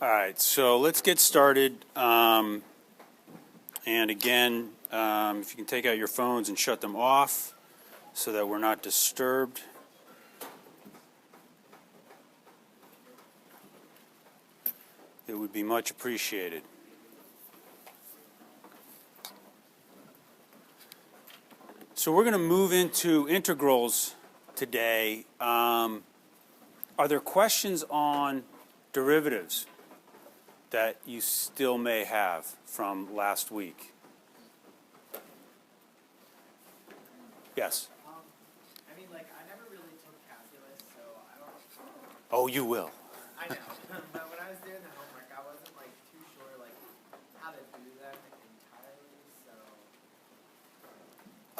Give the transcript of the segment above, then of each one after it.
All right, so let's get started. And again, if you can take out your phones and shut them off so that we're not disturbed. It would be much appreciated. So we're going to move into integrals today. Are there questions on derivatives that you still may have from last week? Yes? I mean, like, I never really took calculus, so I don't... Oh, you will. I know, but when I was doing the homework, I wasn't, like, too sure, like, how to do them entirely, so...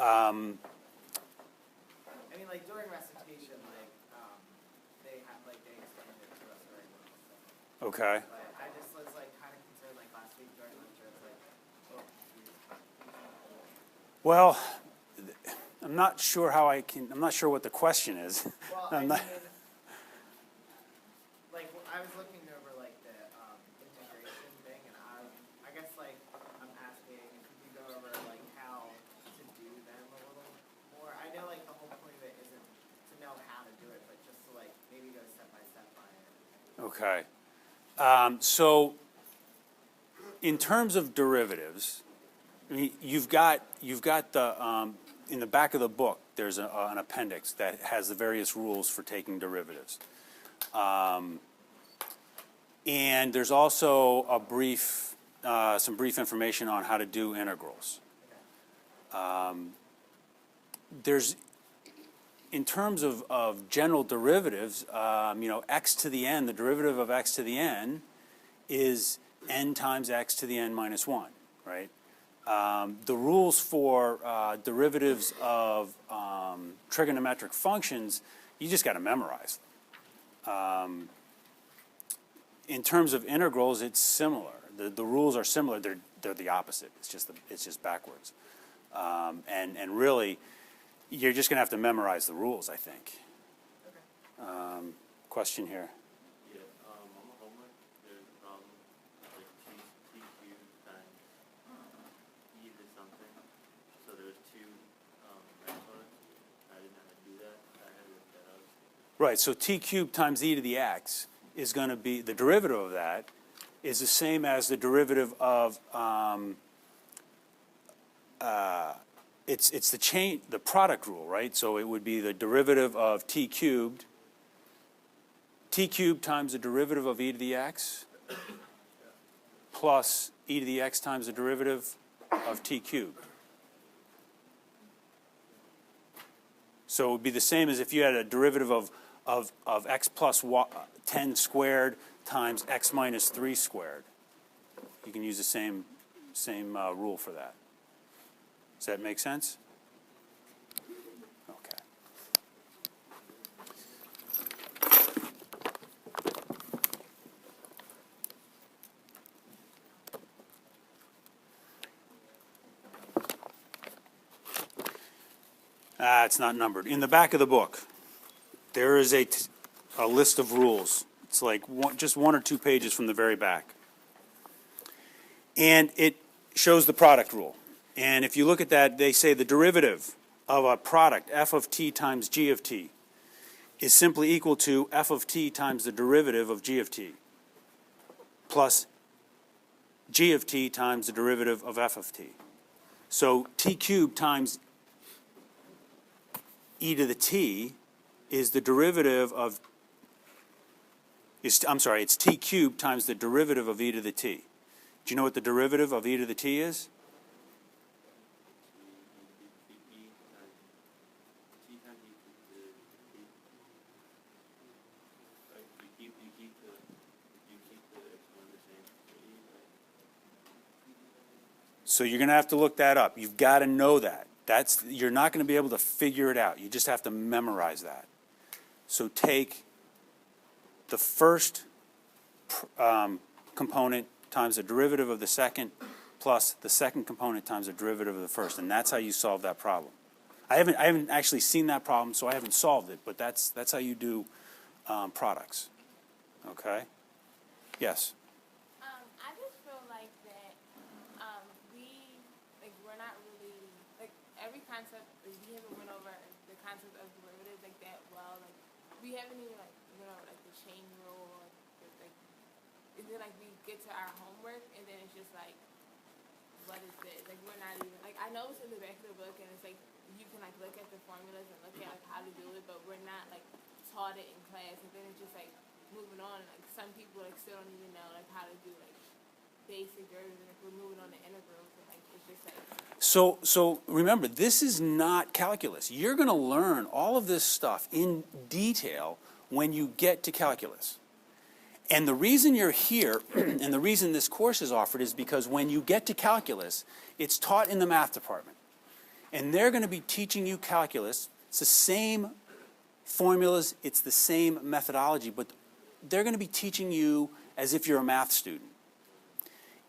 I mean, like, during recitation, like, they explained it to us very well, so... Okay. But I just was, like, kind of concerned, like, last week during lecture, it's like, oh, geez. Well, I'm not sure I'm not sure what the question is. Well, I'm not, like, I was looking over, like, the integration thing, and I guess, like, I'm asking if you could go over, like, how to do them a little more. I know, like, the whole point of it isn't to know how to do it, but just to, like, maybe go step by it. okay. So in terms of derivatives, I mean, you've got the in the back of the book, there's an appendix that has the various rules for taking derivatives. And there's also a brief, some brief information on how to do integrals. In terms of general derivatives, you know, x to the n, the derivative of x to the n is n times x to the n minus 1, right? The rules for derivatives of trigonometric functions, you just got to memorize them. In terms of integrals, it's similar. The rules are similar. They're the opposite. It's just backwards. And really, you're just going to have to memorize the rules, I think. Okay. Question here. On the homework, there's a problem like t cubed times e to something. So there's two exponents. I didn't have to do that. I had to look that up. Right, so t cubed times e to the x is going to be, the derivative of that is the same as the derivative of, it's the product rule, right? So it would be the derivative of t cubed times the derivative of e to the x plus e to the x times the derivative of t cubed. So it would be the same as if you had a derivative of x plus 10 squared times x minus 3 squared. You can use the same rule for that. Does that make sense? Okay. It's not numbered. In the back of the book, there is a list of rules. It's like just 1 or 2 pages from the very back. And it shows the product rule. And if you look at that, they say the derivative of a product, f of t times g of t, is simply equal to f of t times the derivative of g of t plus g of t times the derivative of f of t. So t cubed times e to the t is the derivative of, it's t cubed times the derivative of e to the t. Do you know what the derivative of e to the t is? So you're going to have to look that up. You've got to know that. You're not going to be able to figure it out. You just have to memorize that. So take the first component times the derivative of the second plus the second component times the derivative of the first, and that's how you solve that problem. I haven't actually seen that problem, so I haven't solved it, but that's how you do products. Okay? Yes? concept, like, we haven't went over the concept of derivatives like that well. Like, we haven't even like went over like the chain rule. Like, and then like we get to our homework, and then it's just like, what is this? Like, we're not even like, I know it's in the back of the book, and it's like you can like look at the formulas and look at like how to do it, but we're not like taught it in class. And then it's just like moving on. And, like, some people like still don't even know like how to do like basic derivatives, and if we're moving on to integrals, and like it's just like. So remember, this is not calculus. You're going to learn all of this stuff in detail when you get to calculus. And the reason you're here, and the reason this course is offered, is because when you get to calculus, it's taught in the math department. And they're going to be teaching you calculus. It's the same formulas, it's the same methodology, but they're going to be teaching you as if you're a math student.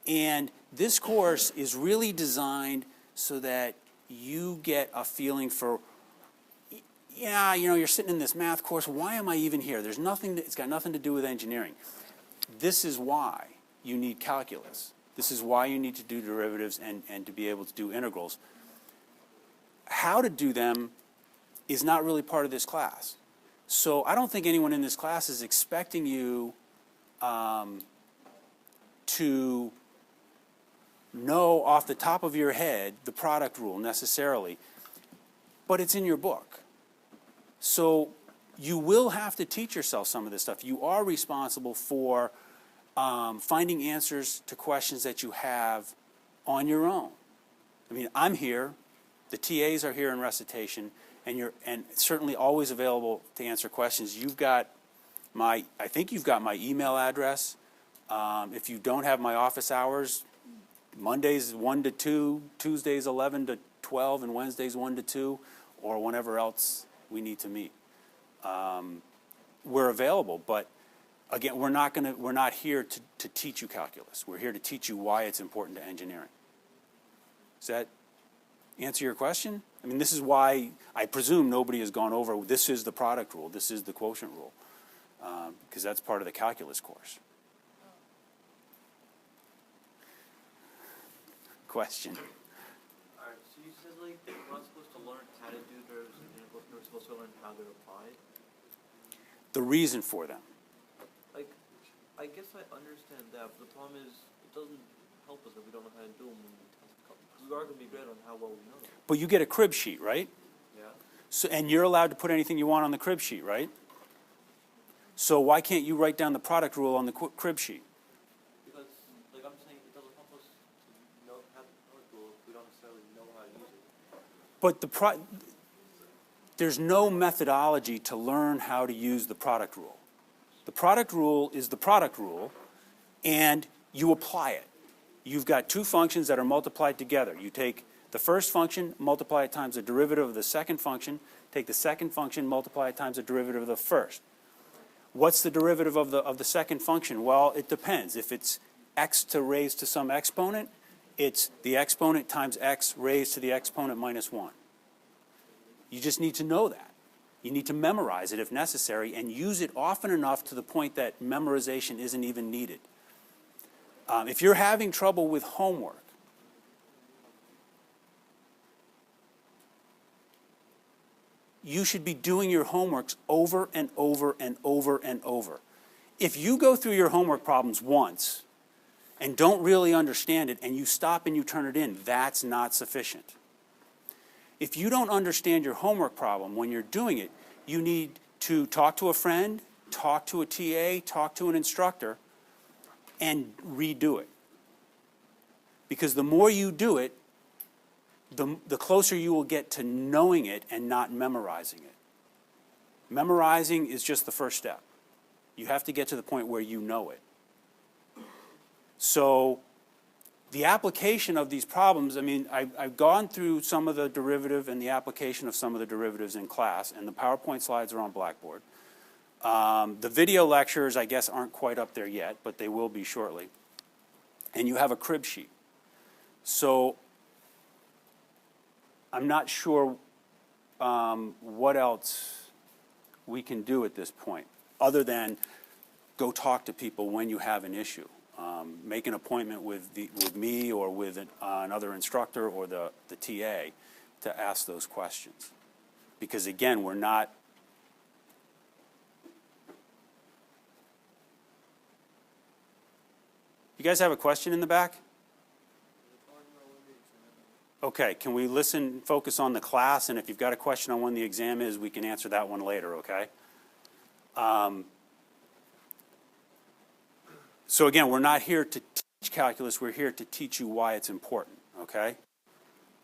And this course is really designed so that you get a feeling for, yeah, you know, you're sitting in this math course, why am I even here? There's nothing, it's got nothing to do with engineering. This is why you need calculus. This is why you need to do derivatives and to be able to do integrals. How to do them is not really part of this class. So I don't think anyone in this class is expecting you to know off the top of your head the product rule necessarily, but it's in your book. So you will have to teach yourself some of this stuff. You are responsible for finding answers to questions that you have on your own. I mean, I'm here, the TAs are here in recitation, and you're certainly always available to answer questions. You've got I think you've got my email address. If you don't have my office hours, Mondays 1 to 2, Tuesdays 11 to 12, and Wednesdays 1 to 2, or whenever else we need to meet. We're available, but again, we're not here to teach you calculus. We're here to teach you why it's important to engineering. Does that answer your question? I mean, this is why I presume nobody has gone over, this is the product rule, this is the quotient rule, because that's part of the calculus course. Question. Alright, so you said like we're not supposed to learn how to do derivatives and integrals, we're supposed to learn how they're applied? The reason for them. Like, I guess I understand that, but the problem is, it doesn't help us if we don't know how to do them when the test comes. We are going to be great on how well we know them. But you get a crib sheet, right? Yeah. So, and you're allowed to put anything you want on the crib sheet, right? So why can't you write down the product rule on the crib sheet? Because, like I'm saying, it doesn't help us to know how the product rule if we don't necessarily know how to use it. But there's no methodology to learn how to use the product rule. The product rule is the product rule, and you apply it. You've got two functions that are multiplied together. You take the first function, multiply it times the derivative of the second function, take the second function, multiply it times the derivative of the first. What's the derivative of the second function? Well, it depends. If it's x to raise to some exponent, it's the exponent times x raised to the exponent minus 1. You just need to know that. You need to memorize it if necessary and use it often enough to the point that memorization isn't even needed. If you're having trouble with homework, you should be doing your homeworks over and over and over and over. If you go through your homework problems once and don't really understand it and you stop and you turn it in, that's not sufficient. If you don't understand your homework problem when you're doing it, you need to talk to a friend, talk to a TA, talk to an instructor, and redo it. Because the more you do it, the closer you will get to knowing it and not memorizing it. Memorizing is just the first step. You have to get to the point where you know it. So the application of these problems, I mean, I've gone through some of the derivative and the application of some of the derivatives in class, and the PowerPoint slides are on Blackboard. The video lectures, I guess, aren't quite up there yet, but they will be shortly. And you have a crib sheet. So I'm not sure what else we can do at this point, other than go talk to people when you have an issue. Make an appointment with me or with another instructor or the TA to ask those questions. Because again, we're not, you guys have a question in the back? Okay, can we listen, focus on the class, and if you've got a question on when the exam is, we can answer that one later, okay? So again, we're not here to teach calculus, we're here to teach you why it's important, okay?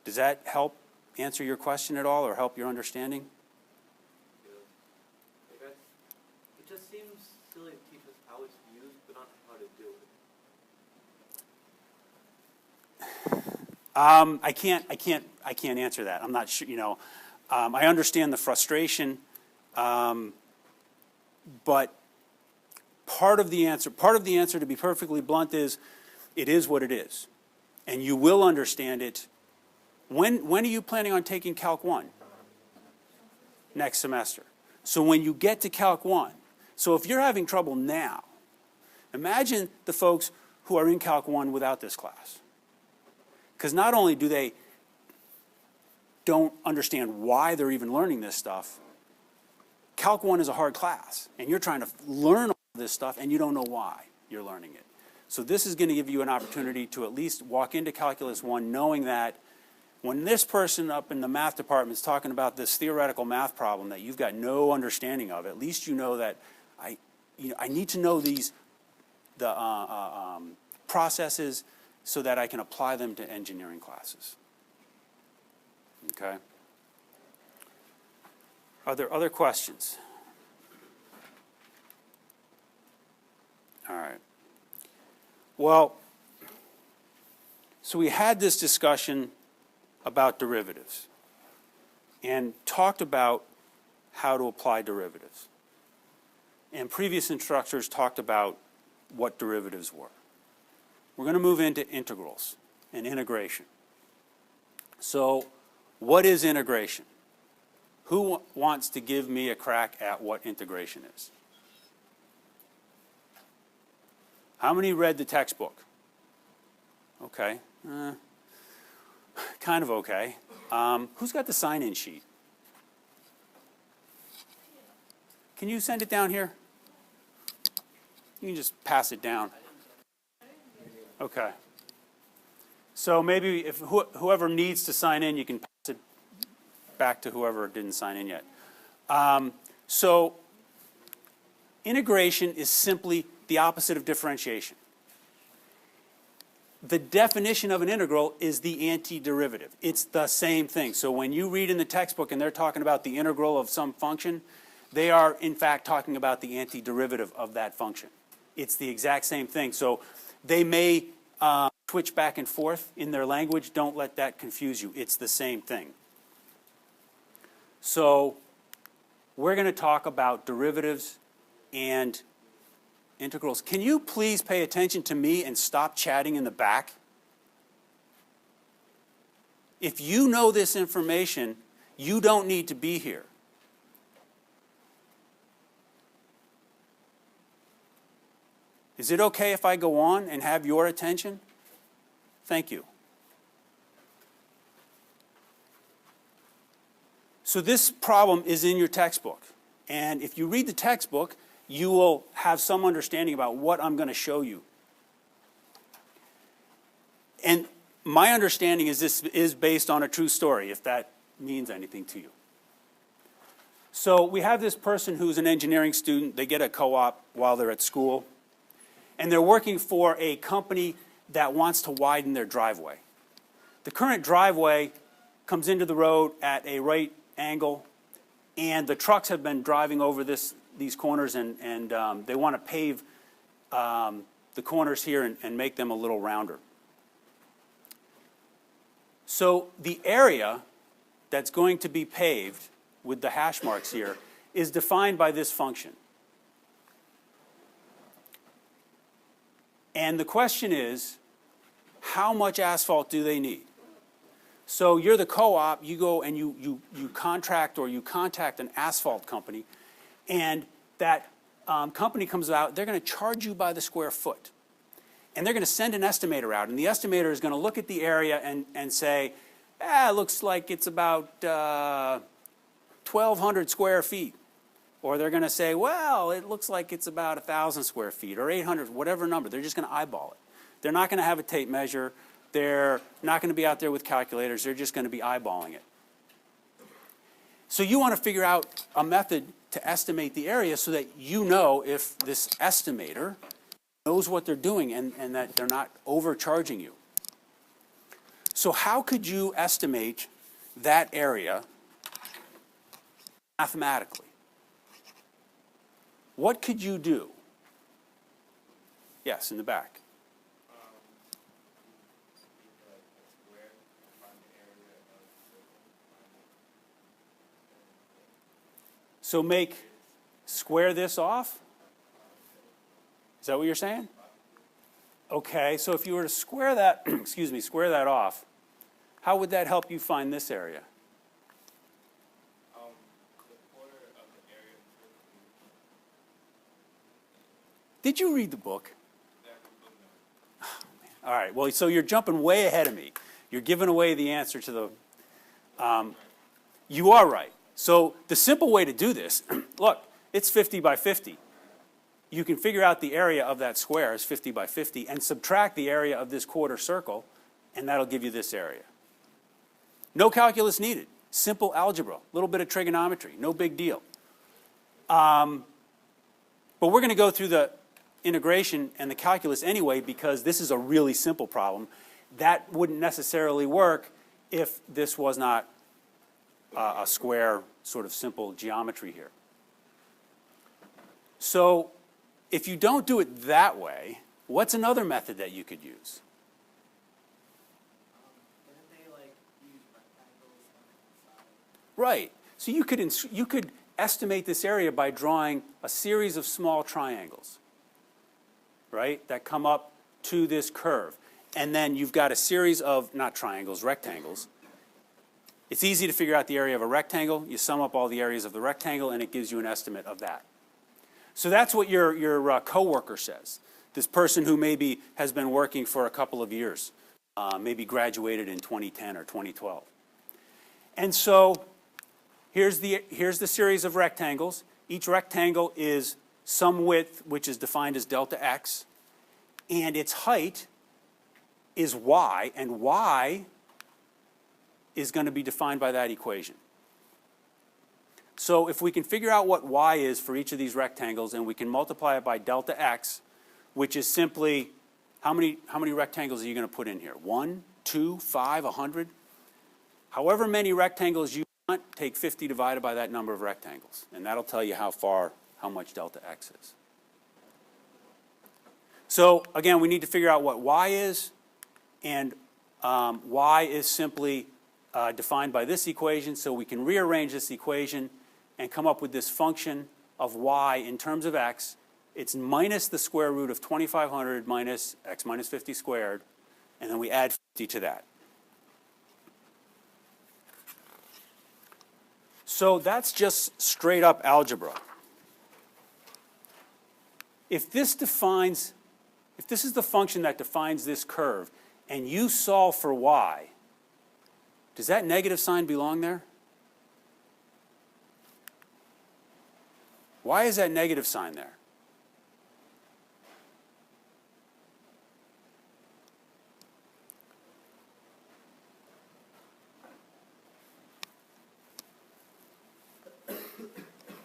Does that help answer your question at all or help your understanding? I guess it just seems silly to teach us how it's used, but not how to do it. I can't answer that. I'm not sure, you know. I understand the frustration, but part of the answer, to be perfectly blunt, is it is what it is. And you will understand it. When are you planning on taking Calc 1? Next semester. So when you get to Calc 1, so if you're having trouble now, imagine the folks who are in Calc 1 without this class. Because not only do they don't understand why they're even learning this stuff, Calc 1 is a hard class, and you're trying to learn all this stuff, and you don't know why you're learning it. So this is going to give you an opportunity to at least walk into Calculus 1 knowing that when this person up in the math department is talking about this theoretical math problem that you've got no understanding of, at least you know that I need to know the processes so that I can apply them to engineering classes. Okay? Are there other questions? All right. Well, so we had this discussion about derivatives and talked about how to apply derivatives. And previous instructors talked about what derivatives were. We're going to move into integrals and integration. So, what is integration? Who wants to give me a crack at what integration is? How many read the textbook? Okay. Kind of okay. Who's got the sign-in sheet? Can you send it down here? You can just pass it down. Okay. So maybe if whoever needs to sign in, you can pass it back to whoever didn't sign in yet. So integration is simply the opposite of differentiation. The definition of an integral is the antiderivative. It's the same thing. So when you read in the textbook and they're talking about the integral of some function, they are in fact talking about the antiderivative of that function. It's the exact same thing. So they may switch back and forth in their language. Don't let that confuse you. It's the same thing. So we're going to talk about derivatives and integrals. Can you please pay attention to me and stop chatting in the back? If you know this information, you don't need to be here. Is it okay if I go on and have your attention? Thank you. So this problem is in your textbook. And if you read the textbook, you will have some understanding about what I'm going to show you. And my understanding is this is based on a true story, if that means anything to you. So we have this person who's an engineering student. They get a co-op while they're at school. And they're working for a company that wants to widen their driveway. The current driveway comes into the road at a right angle, and the trucks have been driving over these corners, and they want to pave the corners here and make them a little rounder. So the area that's going to be paved with the hash marks here is defined by this function. And the question is, how much asphalt do they need? So you're the co-op, you go and you contract or you contact an asphalt company, and that company comes out, they're going to charge you by the square foot. And they're going to send an estimator out, and the estimator is going to look at the area and say, it looks like it's about 1,200 square feet. Or they're going to say, well, it looks like it's about 1,000 square feet or 800, whatever number. They're just going to eyeball it. They're not going to have a tape measure. They're not going to be out there with calculators. They're just going to be eyeballing it. So you want to figure out a method to estimate the area so that you know if this estimator knows what they're doing and that they're not overcharging you. So how could you estimate that area mathematically? What could you do? Yes, in the back. So square this off? Is that what you're saying? Okay, so if you were to square that, square that off, how would that help you find this area? Did you read the book? Oh, all right, well, so you're jumping way ahead of me. You're giving away the answer to the... you are right. So the simple way to do this, look, it's 50 by 50. You can figure out the area of that square is 50 by 50 and subtract the area of this quarter circle, and that'll give you this area. No calculus needed. Simple algebra, a little bit of trigonometry, no big deal. But we're going to go through the integration and the calculus anyway because this is a really simple problem. That wouldn't necessarily work if this was not a square sort of simple geometry here. So if you don't do it that way, what's another method that you could use? Didn't they like use rectangles on the side? Right. So you could estimate this area by drawing a series of small triangles, right, that come up to this curve. And then you've got a series of, not triangles, rectangles. It's easy to figure out the area of a rectangle. You sum up all the areas of the rectangle, and it gives you an estimate of that. So that's what your coworker says. This person who maybe has been working for a couple of years, maybe graduated in 2010 or 2012. And so here's the series of rectangles. Each rectangle is some width, which is defined as delta x, and its height is y, and y is going to be defined by that equation. So if we can figure out what y is for each of these rectangles, and we can multiply it by delta x, which is simply, how many rectangles are you going to put in here? 1, 2, 5, 100? However many rectangles you want, take 50 divided by that number of rectangles, and that'll tell you how much delta x is. So again, we need to figure out what y is, and y is simply defined by this equation, so we can rearrange this equation and come up with this function of y in terms of x. It's minus the square root of 2,500 minus x minus 50 squared, and then we add 50 to that. So that's just straight up algebra. If this is the function that defines this curve, and you solve for y, does that negative sign belong there? Why is that negative sign there?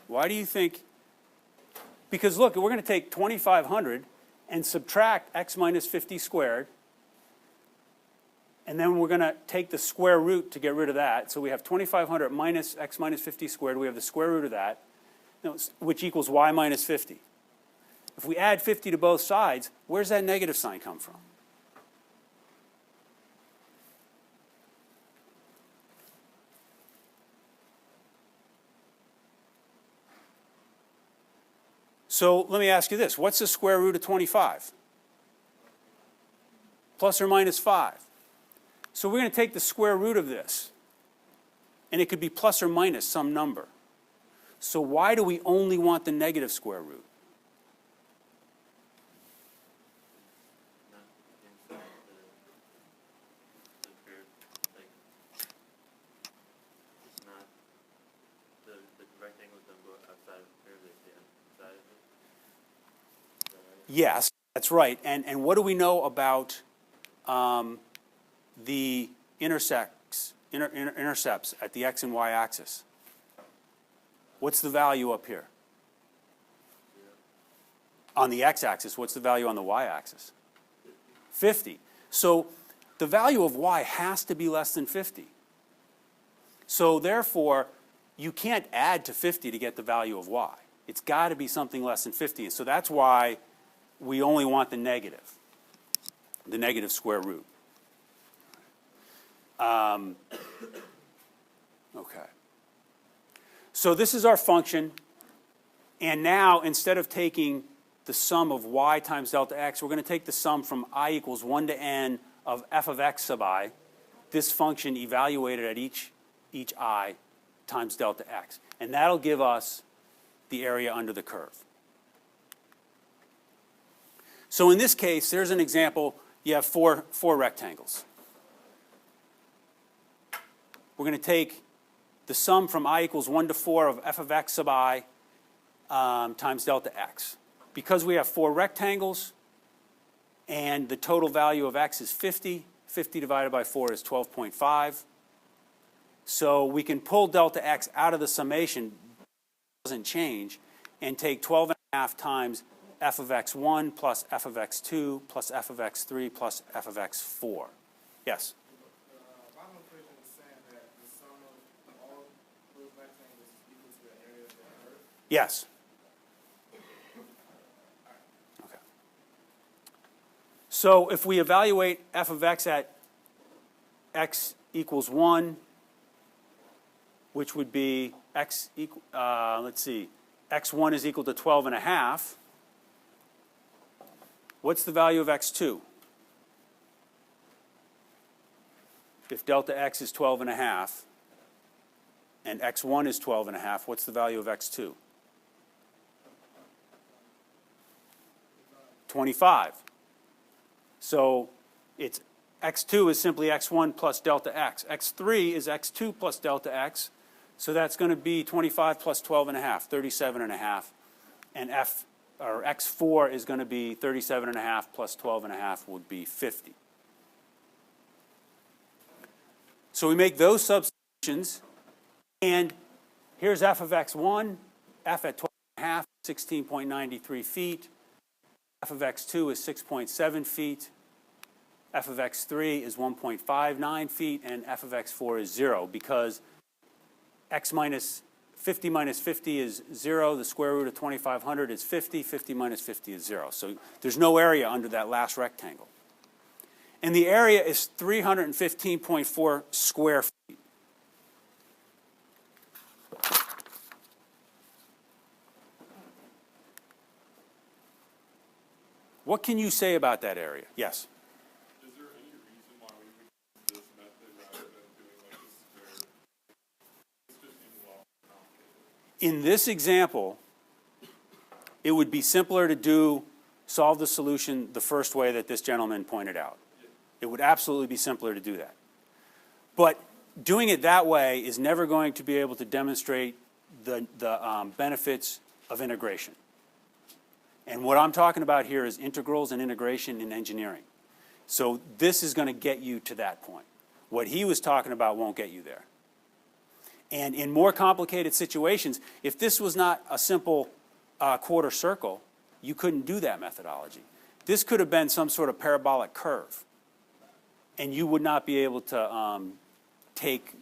Why do you think? Because look, we're going to take 2,500 and subtract x minus 50 squared, and then we're going to take the square root to get rid of that. So we have 2,500 minus x minus 50 squared. We have the square root of that, which equals y minus 50. If we add 50 to both sides, where's that negative sign come from? So let me ask you this. What's the square root of 25? Plus or minus 5. So we're going to take the square root of this, and it could be plus or minus some number. So why do we only want the negative square root? Yes, that's right. And what do we know about the intercepts at the x and y axis? What's the value up here? On the x-axis, what's the value on the y-axis? 50. So the value of y has to be less than 50. So therefore, you can't add to 50 to get the value of y. It's got to be something less than 50. And so that's why we only want the negative square root. Okay. So this is our function. And now, instead of taking the sum of y times delta x, we're going to take the sum from I equals 1 to n of f of x sub I, this function evaluated at each I times delta x. And that'll give us the area under the curve. So in this case, there's an example. You have four rectangles. We're going to take the sum from I equals 1 to 4 of f of x sub I times delta x. Because we have four rectangles and the total value of x is 50, 50 divided by 4 is 12.5. So we can pull delta x out of the summation, doesn't change, and take 12.5 times f of x1 plus f of x2 plus f of x3 plus f of x4. Yes? Bottom equation is saying that the sum of all those rectangles is equal to the area of the curve. Yes. Okay. So if we evaluate f of x at x equals 1, which would be x equal, let's see, x1 is equal to 12.5. What's the value of x2? If delta x is 12.5 and x1 is 12.5, what's the value of x2? 25. So it's x2 is simply x1 plus delta x. x3 is x2 plus delta x. So that's going to be 25 plus 12.5, 37.5. And x4 is going to be 37.5 plus 12.5 would be 50. So we make those substitutions, and here's f of x1, f at 12.5, 16.93 feet. F of x2 is 6.7 feet. F of x3 is 1.59 feet, and f of x4 is 0, because x minus 50 minus 50 is 0. The square root of 2,500 is 50. 50 minus 50 is 0. So there's no area under that last rectangle. And the area is 315.4 square feet. What can you say about that area? Yes? Is there any reason why we would use this method rather than doing like a square? It's just being well complicated. In this example, it would be simpler to solve the solution the first way that this gentleman pointed out. It would absolutely be simpler to do that. But doing it that way is never going to be able to demonstrate the benefits of integration. And what I'm talking about here is integrals and integration in engineering. So this is going to get you to that point. What he was talking about won't get you there. And in more complicated situations, if this was not a simple quarter circle, you couldn't do that methodology. This could have been some sort of parabolic curve. And you would not be able to take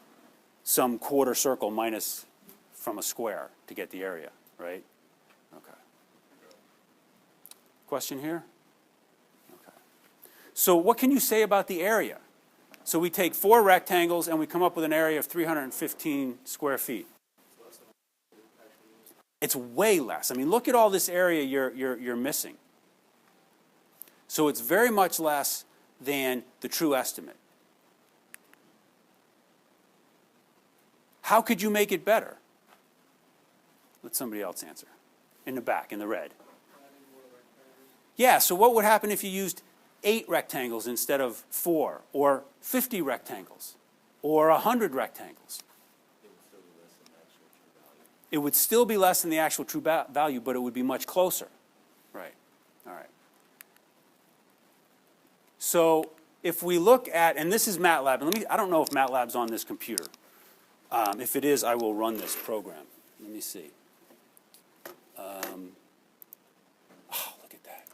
some quarter circle minus from a square to get the area, right? Okay. Question here? Okay. So what can you say about the area? So we take four rectangles and we come up with an area of 315 square feet. It's way less. I mean, look at all this area you're missing. So it's very much less than the true estimate. How could you make it better? Let somebody else answer. In the back, in the red. Yeah, so what would happen if you used 8 rectangles instead of 4, or 50 rectangles, or 100 rectangles? It would still be less than the actual true value, but it would be much closer. Right. All right. So if we look at, and this is MATLAB, and I don't know if MATLAB's on this computer. If it is, I will run this program. Let me see. Oh, look at that.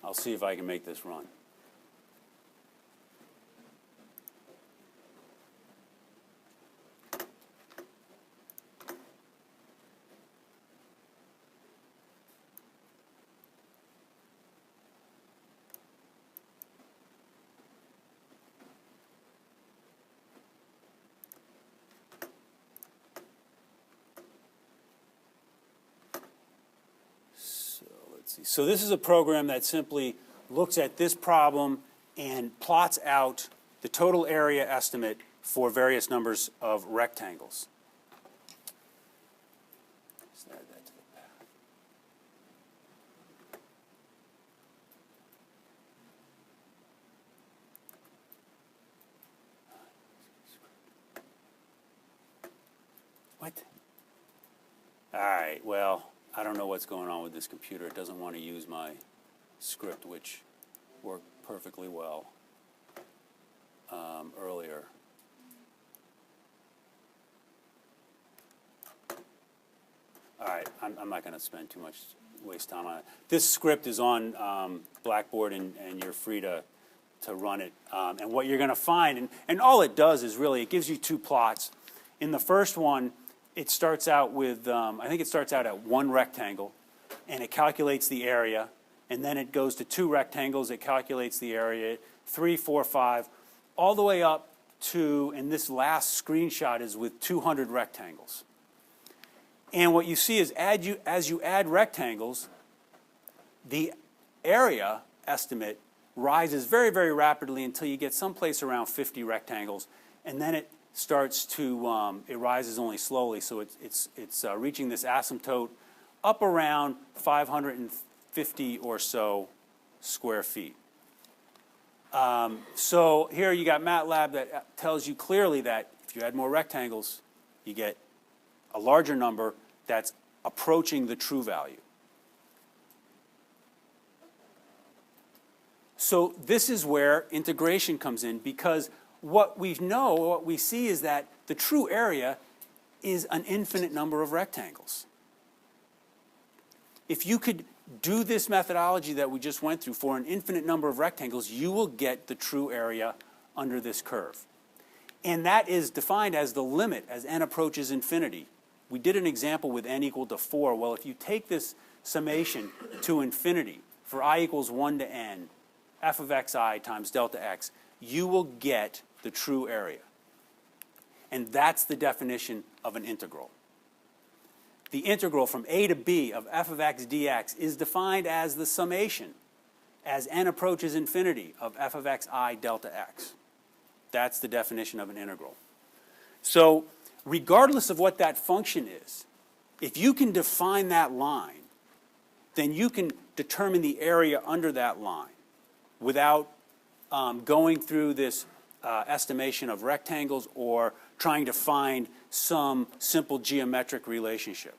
I'll see if I can make this run. So this is a program that simply looks at this problem and plots out the total area estimate for various numbers of rectangles. Let's add that to the path. What? All right, well, I don't know what's going on with this computer. It doesn't want to use my script, which worked perfectly well earlier. All right, I'm not going to spend too much waste time on it. This script is on Blackboard, and you're free to run it. And what you're going to find, and all it does is really, it gives you two plots. In the first one, it starts out with, I think it starts out at one rectangle, and it calculates the area, and then it goes to two rectangles, it calculates the area, 3, 4, 5, all the way up to, and this last screenshot is with 200 rectangles. And what you see is as you add rectangles, the area estimate rises very, very rapidly until you get someplace around 50 rectangles, and then it starts to, it rises only slowly, so it's reaching this asymptote up around 550 or so square feet. So here you got MATLAB that tells you clearly that if you add more rectangles, you get a larger number that's approaching the true value. So this is where integration comes in, because what we see is that the true area is an infinite number of rectangles. If you could do this methodology that we just went through for an infinite number of rectangles, you will get the true area under this curve. And that is defined as the limit as n approaches infinity. We did an example with n equal to 4. Well, if you take this summation to infinity for I equals 1 to n, f of xi times delta x, you will get the true area. And that's the definition of an integral. The integral from a to b of f of x dx is defined as the summation as n approaches infinity of f of xi delta x. That's the definition of an integral. So regardless of what that function is, if you can define that line, then you can determine the area under that line without going through this estimation of rectangles or trying to find some simple geometric relationship.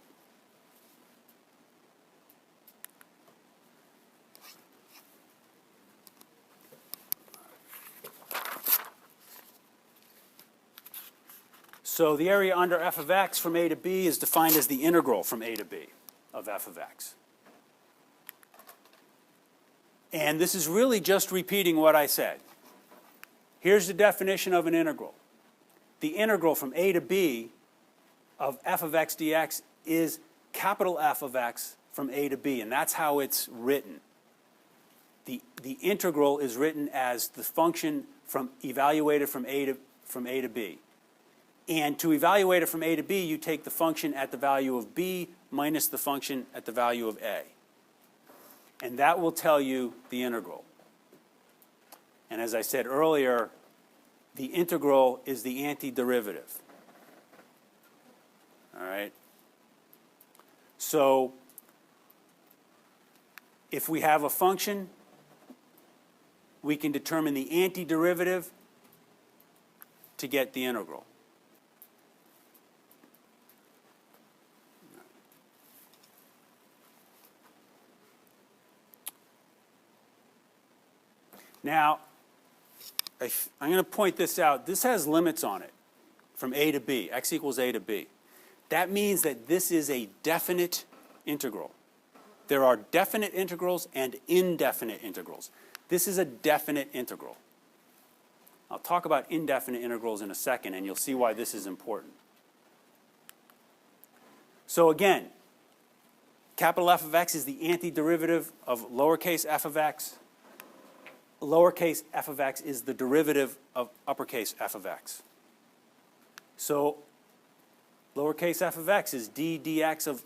So the area under f of x from a to b is defined as the integral from a to b of f of x. And this is really just repeating what I said. Here's the definition of an integral. The integral from a to b of f of x dx is capital F of x from a to b, and that's how it's written. The integral is written as the function evaluated from a to b. And to evaluate it from a to b, you take the function at the value of b minus the function at the value of a. And that will tell you the integral. And as I said earlier, the integral is the antiderivative. All right? So if we have a function, we can determine the antiderivative to get the integral. Now, I'm going to point this out. This has limits on it from a to b, x equals a to b. That means that this is a definite integral. There are definite integrals and indefinite integrals. This is a definite integral. I'll talk about indefinite integrals in a second, and you'll see why this is important. So again, capital F of x is the antiderivative of lowercase f of x. Lowercase f of x is the derivative of uppercase f of x. So lowercase f of x is d dx of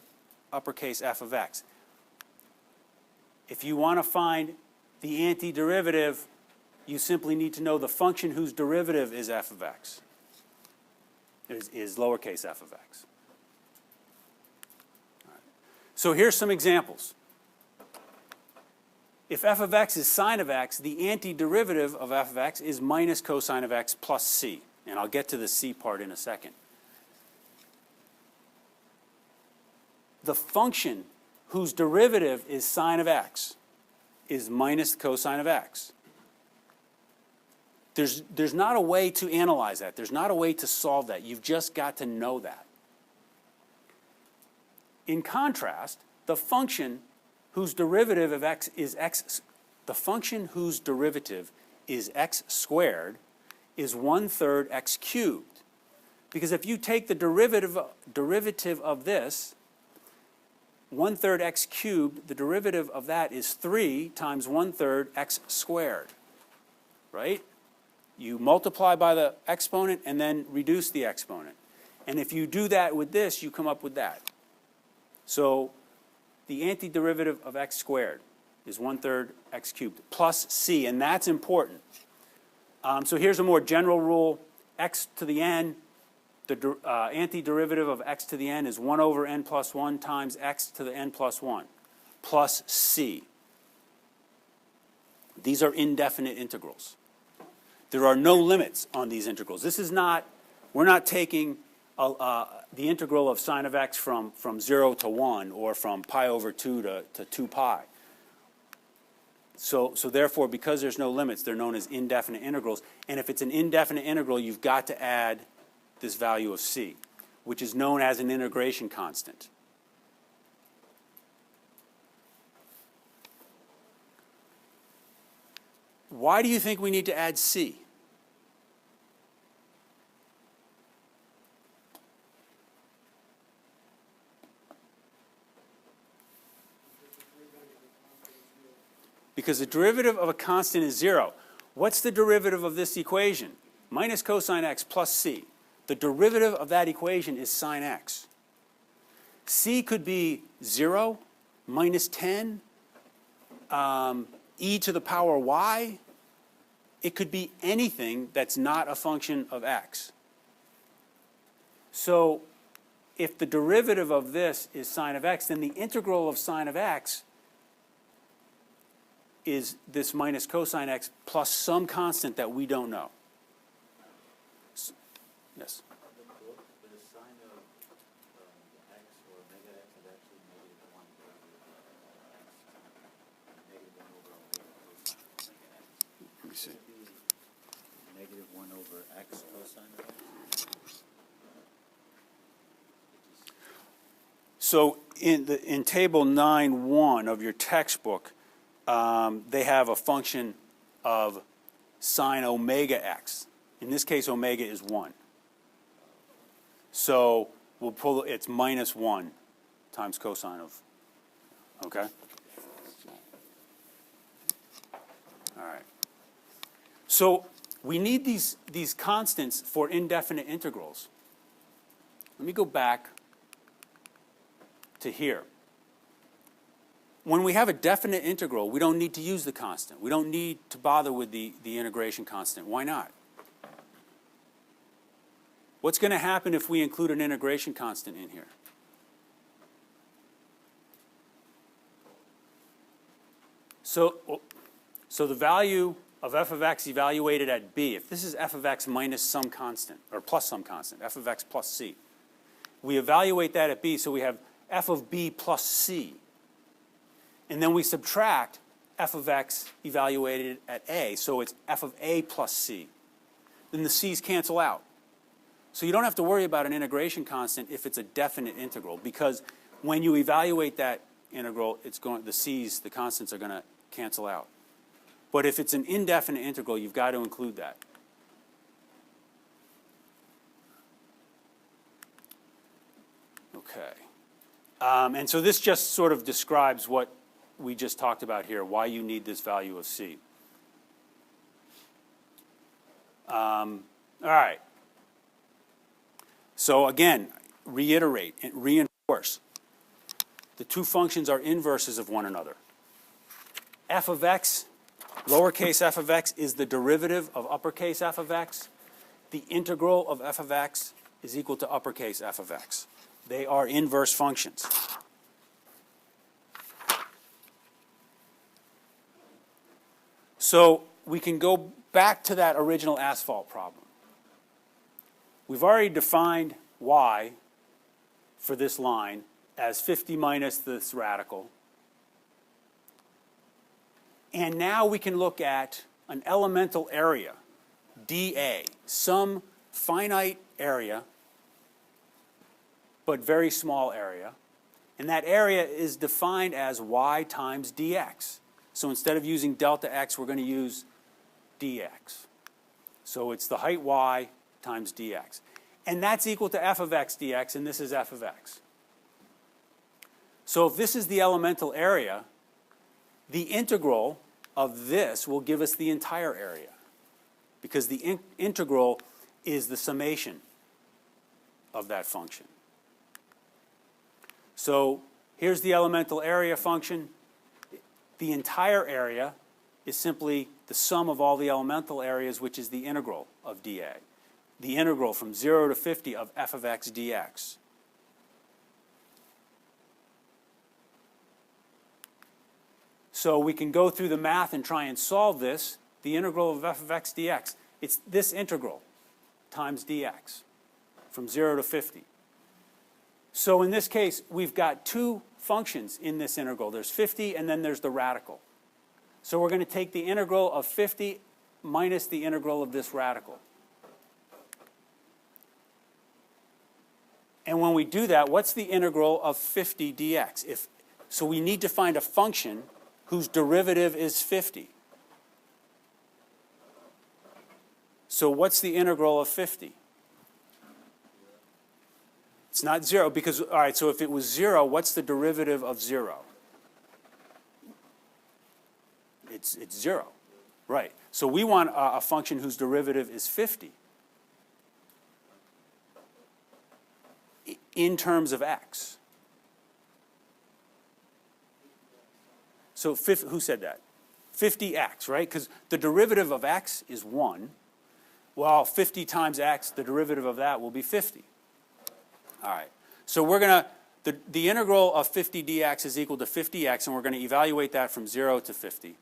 uppercase f of x. If you want to find the antiderivative, you simply need to know the function whose derivative is f of x, is lowercase f of x. All right. So here's some examples. If f of x is sine of x, the antiderivative of f of x is minus cosine of x plus c. And I'll get to the c part in a second. The function whose derivative is sine of x is minus cosine of x. There's not a way to analyze that. There's not a way to solve that. You've just got to know that. In contrast, the function whose derivative of x is x, the function whose derivative is x squared is 1/3 x cubed. Because if you take the derivative of this, 1/3 x cubed, the derivative of that is 3 times 1/3 x squared, right? You multiply by the exponent and then reduce the exponent. And if you do that with this, you come up with that. So the antiderivative of x squared is 1/3 x cubed plus c, and that's important. So here's a more general rule. X to the n, the antiderivative of x to the n is 1 over n plus 1 times x to the n plus 1 plus c. These are indefinite integrals. There are no limits on these integrals. This is not, we're not taking the integral of sine of x from 0 to 1 or from pi over 2 to 2 pi. So therefore, because there's no limits, they're known as indefinite integrals. And if it's an indefinite integral, you've got to add this value of c, which is known as an integration constant. Why do you think we need to add c? Because the derivative of a constant is 0. What's the derivative of this equation? Minus cosine x plus c. The derivative of that equation is sine x. C could be 0, minus 10, e to the power y. It could be anything that's not a function of x. So if the derivative of this is sine of x, then the integral of sine of x is this minus cosine x plus some constant that we don't know. Yes? But the sine of x or omega x is actually -1 over x. Let me see. -1 over x cosine of x. So in table 9.1 of your textbook, they have a function of sine omega x. In this case, omega is 1. So we'll pull, it's -1 times cosine of, okay? All right. So we need these constants for indefinite integrals. Let me go back to here. When we have a definite integral, we don't need to use the constant. We don't need to bother with the integration constant. Why not? What's going to happen if we include an integration constant in here? So the value of f of x evaluated at b, if this is f of x minus some constant, or plus some constant, f of x plus c, we evaluate that at b, so we have f of b plus c. And then we subtract f of x evaluated at a, so it's f of a plus c. Then the c's cancel out. So you don't have to worry about an integration constant if it's a definite integral, because when you evaluate that integral, the c's, the constants are going to cancel out. But if it's an indefinite integral, you've got to include that. Okay. And so this just sort of describes what we just talked about here, why you need this value of c. All right. So again, reiterate and reinforce. The two functions are inverses of one another. F of x, lowercase f of x, is the derivative of uppercase f of x. The integral of f of x is equal to uppercase f of x. They are inverse functions. So we can go back to that original asphalt problem. We've already defined y for this line as 50 minus this radical. And now we can look at an elemental area, dA, some finite area, but very small area. And that area is defined as y times dx. So instead of using delta x, we're going to use dx. So it's the height y times dx. And that's equal to f of x dx, and this is f of x. So if this is the elemental area, the integral of this will give us the entire area, because the integral is the summation of that function. So here's the elemental area function. The entire area is simply the sum of all the elemental areas, which is the integral of dA. The integral from 0 to 50 of f of x dx. So we can go through the math and try and solve this. The integral of f of x dx. It's this integral times dx from 0 to 50. So in this case, we've got two functions in this integral. There's 50 and then there's the radical. So we're going to take the integral of 50 minus the integral of this radical. And when we do that, what's the integral of 50 dx? So we need to find a function whose derivative is 50. So what's the integral of 50? It's not 0 because, all right, so if it was 0, what's the derivative of 0? It's 0, right. So we want a function whose derivative is 50 in terms of x. So who said that? 50x, right? Because the derivative of x is 1. Well, 50 times x, the derivative of that will be 50. All right. So we're going to, the integral of 50 dx is equal to 50x, and we're going to evaluate that from 0 to 50.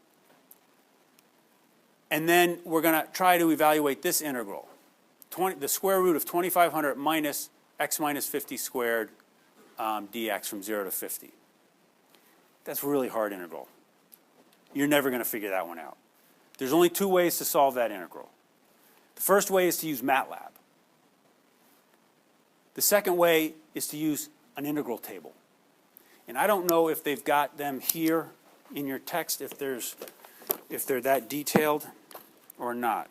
And then we're going to try to evaluate this integral, the square root of 2500 minus x minus 50 squared dx from 0 to 50. That's a really hard integral. You're never going to figure that one out. There's only two ways to solve that integral. The first way is to use MATLAB. The second way is to use an integral table. And I don't know if they've got them here in your text, if they're that detailed or not.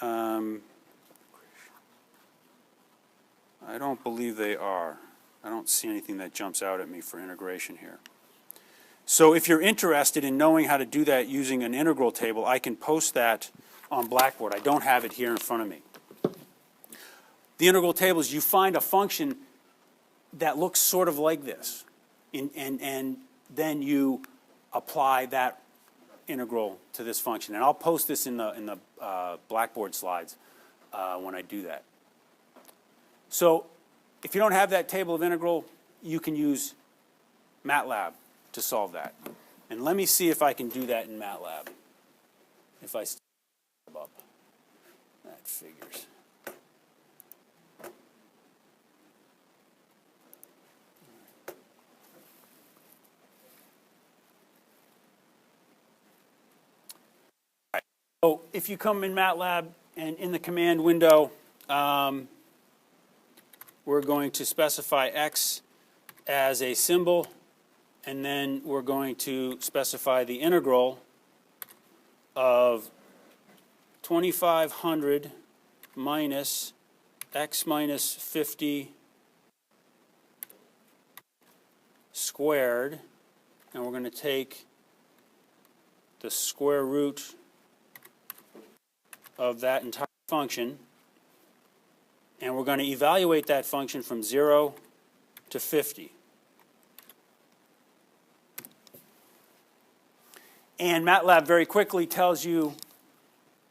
I don't believe they are. I don't see anything that jumps out at me for integration here. So if you're interested in knowing how to do that using an integral table, I can post that on Blackboard. I don't have it here in front of me. The integral table is you find a function that looks sort of like this, and then you apply that integral to this function. And I'll post this in the Blackboard slides when I do that. So if you don't have that table of integral, you can use MATLAB to solve that. And let me see if I can do that in MATLAB. if I step up, that figures. So if you come in MATLAB and in the command window, we're going to specify x as a symbol, and then we're going to specify the integral of 2500 minus x minus 50 squared, and we're going to take the square root of that entire function, and we're going to evaluate that function from 0 to 50. And MATLAB very quickly tells you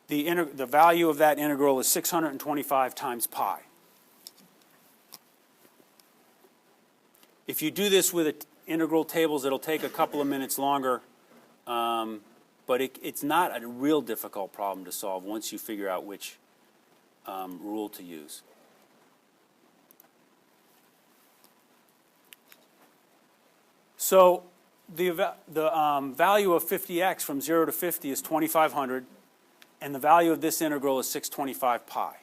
the value of that integral is 625 times pi. If you do this with integral tables, it'll take a couple of minutes longer, but it's not a real difficult problem to solve once you figure out which rule to use. So the value of 50x from 0 to 50 is 2500, and the value of this integral is 625 pi,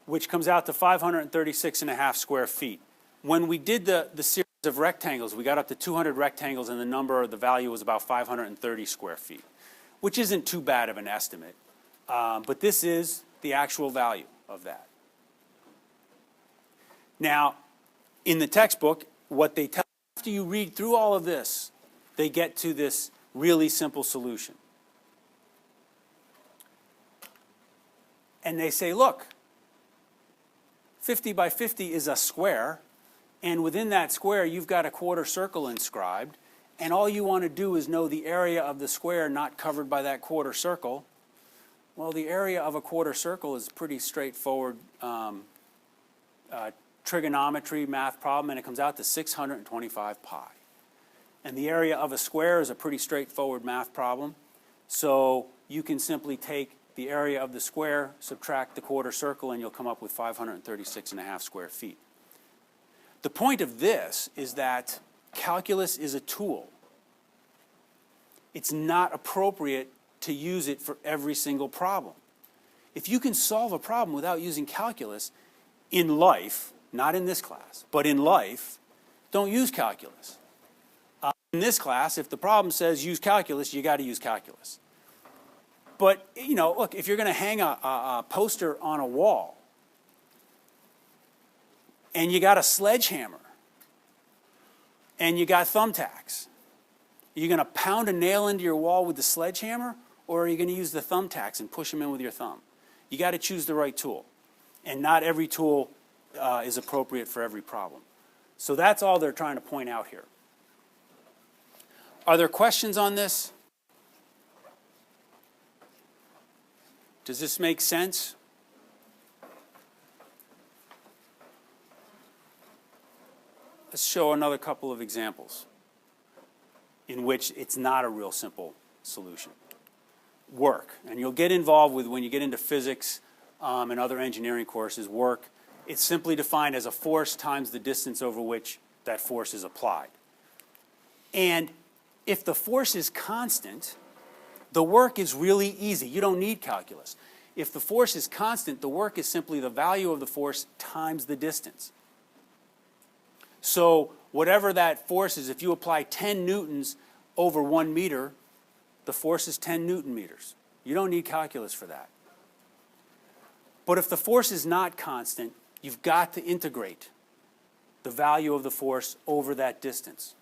which comes out to 536.5 square feet. When we did the series of rectangles, we got up to 200 rectangles, and the value was about 530 square feet, which isn't too bad of an estimate. But this is the actual value of that. Now, in the textbook, what they tell you, after you read through all of this, they get to this really simple solution. And they say, look, 50 by 50 is a square, and within that square you've got a quarter circle inscribed, and all you want to do is know the area of the square not covered by that quarter circle. Well, the area of a quarter circle is a pretty straightforward trigonometry math problem, and it comes out to 625 pi. And the area of a square is a pretty straightforward math problem, so you can simply take the area of the square, subtract the quarter circle, and you'll come up with 536.5 square feet. The point of this is that calculus is a tool. It's not appropriate to use it for every single problem. If you can solve a problem without using calculus in life, not in this class, but in life, don't use calculus. In this class, if the problem says use calculus, you got to use calculus. But, you know, look, if you're going to hang a poster on a wall and you got a sledgehammer and you got thumbtacks, are you going to pound a nail into your wall with the sledgehammer, or are you going to use the thumbtacks and push them in with your thumb? You got to choose the right tool. And not every tool is appropriate for every problem. So that's all they're trying to point out here. Are there questions on this? Does this make sense? Let's show another couple of examples in which it's not a real simple solution. Work, and you'll get involved with, when you get into physics and other engineering courses, work. It's simply defined as a force times the distance over which that force is applied. And if the force is constant, the work is really easy. You don't need calculus. If the force is constant, the work is simply the value of the force times the distance. So whatever that force is, if you apply 10 newtons over 1 meter, the force is 10 newton meters. You don't need calculus for that. But if the force is not constant, you've got to integrate the value of the force over that distance.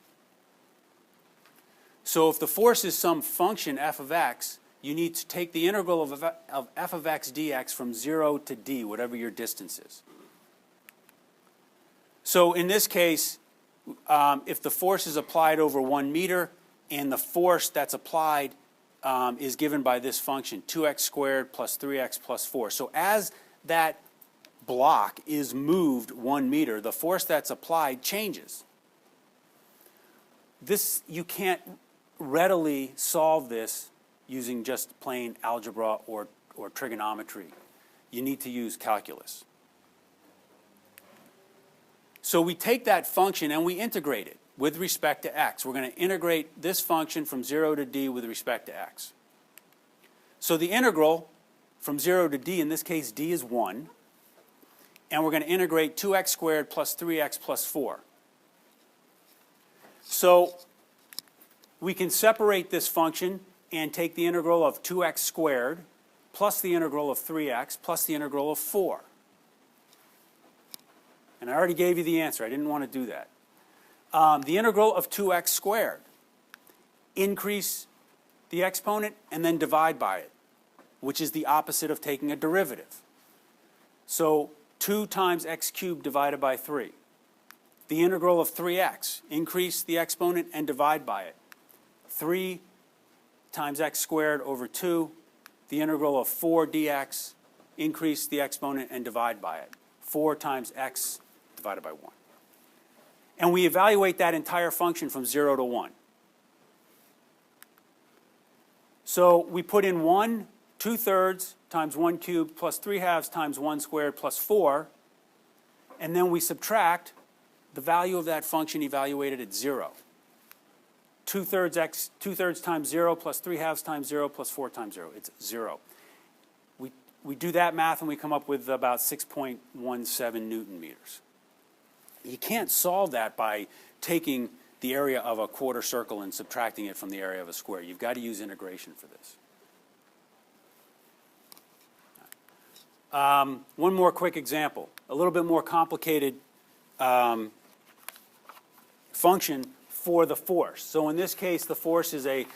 So if the force is some function f of x, you need to take the integral of f of x dx from 0 to d, whatever your distance is. So in this case, if the force is applied over 1 meter and the force that's applied is given by this function, 2x squared plus 3x plus 4. So as that block is moved 1 meter, the force that's applied changes. This you can't readily solve this using just plain algebra or trigonometry. You need to use calculus. So we take that function and we integrate it with respect to x. We're going to integrate this function from 0 to d with respect to x. So the integral from 0 to d, in this case d is 1, and we're going to integrate 2x squared plus 3x plus 4. So we can separate this function and take the integral of 2x squared plus the integral of 3x plus the integral of 4. And I already gave you the answer. I didn't want to do that. The integral of 2x squared. Increase the exponent and then divide by it, which is the opposite of taking a derivative. So 2 times x cubed divided by 3. The integral of 3x. Increase the exponent and divide by it. 3 times x squared over 2. The integral of 4 dx. Increase the exponent and divide by it. 4 times x divided by 1. And we evaluate that entire function from 0 to 1. So we put in 1 2/3 times 1 cubed plus 3/2 times 1 squared plus 4, and then we subtract the value of that function evaluated at 0. 2/3 times 0 plus 3/2 times 0 plus 4 times 0. It's 0. We do that math and we come up with about 6.17 Newton meters. You can't solve that by taking the area of a quarter circle and subtracting it from the area of a square. You've got to use integration for this. One more quick example, a little bit more complicated function for the force. So in this case, the force is a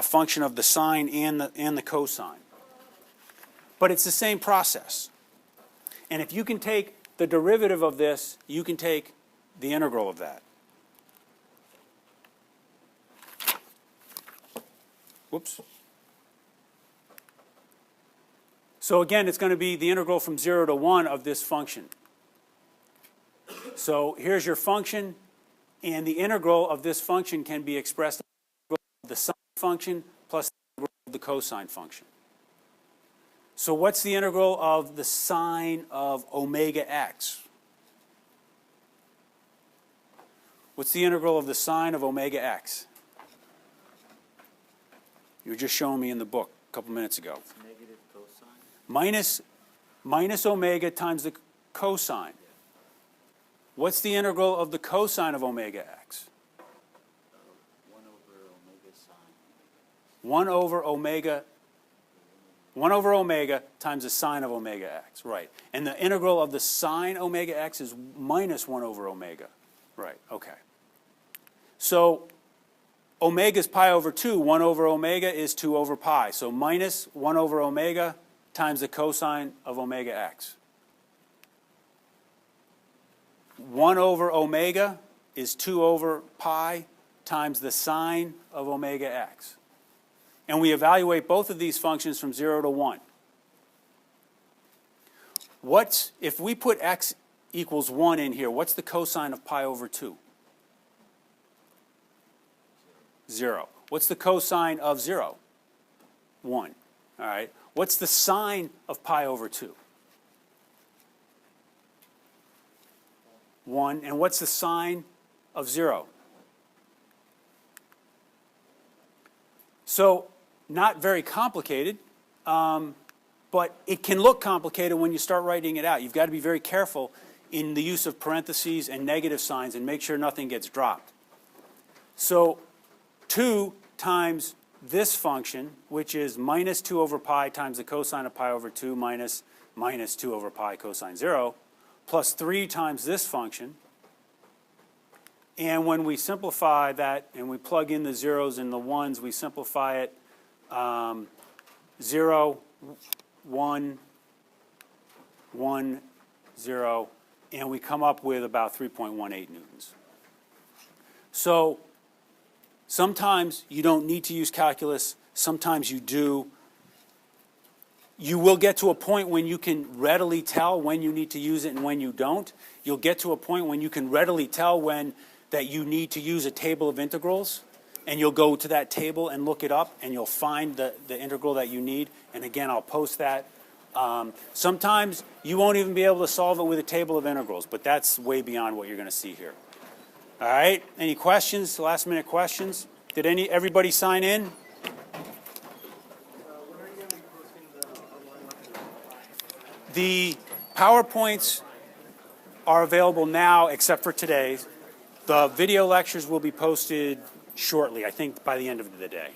function of the sine and the cosine. But it's the same process. And if you can take the derivative of this, you can take the integral of that. Whoops. So again, it's going to be the integral from 0 to 1 of this function. So here's your function, and the integral of this function can be expressed as the sine function plus the integral of the cosine function. So what's the integral of the sine of omega x? What's the integral of the sine of omega x? You were just showing me in the book a couple minutes ago. It's negative cosine. Minus omega times the cosine. What's the integral of the cosine of omega x? 1 over omega sine. 1 over omega times the sine of omega x, right. And the integral of the sine omega x is minus 1 over omega. Right, okay. So omega is pi over 2. 1 over omega is 2 over pi. So minus 1 over omega times the cosine of omega x. 1 over omega is 2 over pi times the sine of omega x. And we evaluate both of these functions from 0 to 1. If we put x equals 1 in here, what's the cosine of pi over 2? 0. What's the cosine of 0? 1. All right. What's the sine of pi over 2? 1. And what's the sine of 0? So, not very complicated, but it can look complicated when you start writing it out. You've got to be very careful in the use of parentheses and negative signs and make sure nothing gets dropped. So 2 times this function, which is minus 2 over pi times the cosine of pi over 2 minus 2 over pi cosine 0, plus 3 times this function. And when we simplify that and we plug in the zeros and the ones, we simplify it 0, 1, 1, 0, and we come up with about 3.18 newtons. So sometimes you don't need to use calculus, sometimes you do. You will get to a point when you can readily tell when you need to use it and when you don't. You'll get to a point when you can readily tell when that you need to use a table of integrals and you'll go to that table and look it up, and you'll find the integral that you need. And again, I'll post that. Sometimes you won't even be able to solve it with a table of integrals, but that's way beyond what you're going to see here. All right, any questions, last minute questions? Did everybody sign in? The PowerPoints are available now, except for today. The video lectures will be posted shortly, I think by the end of the day.